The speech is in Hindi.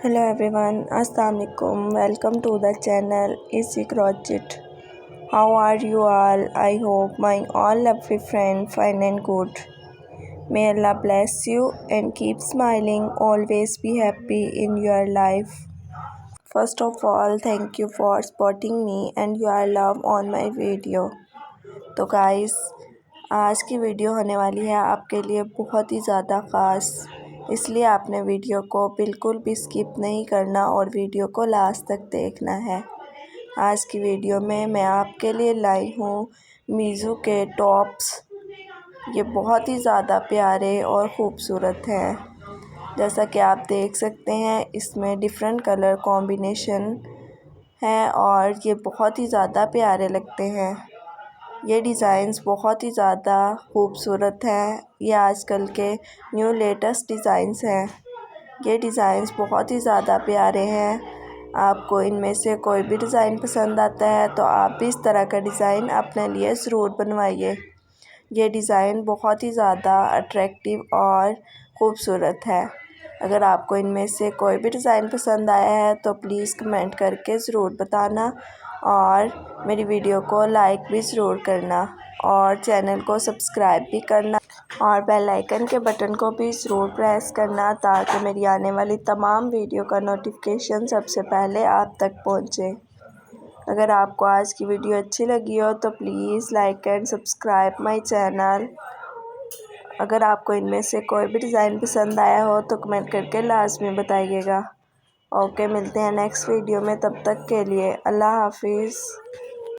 Hello everyone, Assalamu alaikum. Welcome to the channel Easy Crochet. How are you all? I hope my all lovely friend fine and good. May Allah bless you and keep smiling. Always be happy in your life. First of all, thank you for supporting me and your love on my video. तो गाइस, आज की वीडियो होने वाली है आपके लिए बहुत ही ज़्यादा ख़ास, इसलिए आपने वीडियो को बिल्कुल भी स्किप नहीं करना और वीडियो को लास्ट तक देखना है। आज की वीडियो में मैं आपके लिए लाई हूँ मीज़ू के टॉप्स। ये बहुत ही ज़्यादा प्यारे और ख़ूबसूरत हैं। जैसा कि आप देख सकते हैं, इसमें डिफरेंट कलर कॉम्बिनेशन है और ये बहुत ही ज़्यादा प्यारे लगते हैं। ये डिज़ाइंस बहुत ही ज़्यादा खूबसूरत हैं। ये आजकल के न्यू लेटेस्ट डिज़ाइंस हैं। ये डिज़ाइंस बहुत ही ज़्यादा प्यारे हैं। आपको इनमें से कोई भी डिज़ाइन पसंद आता है तो आप भी इस तरह का डिज़ाइन अपने लिए ज़रूर बनवाइए। ये डिज़ाइन बहुत ही ज़्यादा अट्रैक्टिव और ख़ूबसूरत है। अगर आपको इनमें से कोई भी डिज़ाइन पसंद आया है तो प्लीज़ कमेंट करके ज़रूर बताना और मेरी वीडियो को लाइक भी ज़रूर करना और चैनल को सब्सक्राइब भी करना और बेल आइकन के बटन को भी ज़रूर प्रेस करना ताकि मेरी आने वाली तमाम वीडियो का नोटिफिकेशन सबसे पहले आप तक पहुँचे। अगर आपको आज की वीडियो अच्छी लगी हो तो please like and subscribe my channel. अगर आपको इनमें से कोई भी डिज़ाइन पसंद आया हो तो कमेंट करके लाज़मी बताइएगा। ओके, मिलते हैं नेक्स्ट वीडियो में, तब तक के लिए अल्लाह हाफिज़।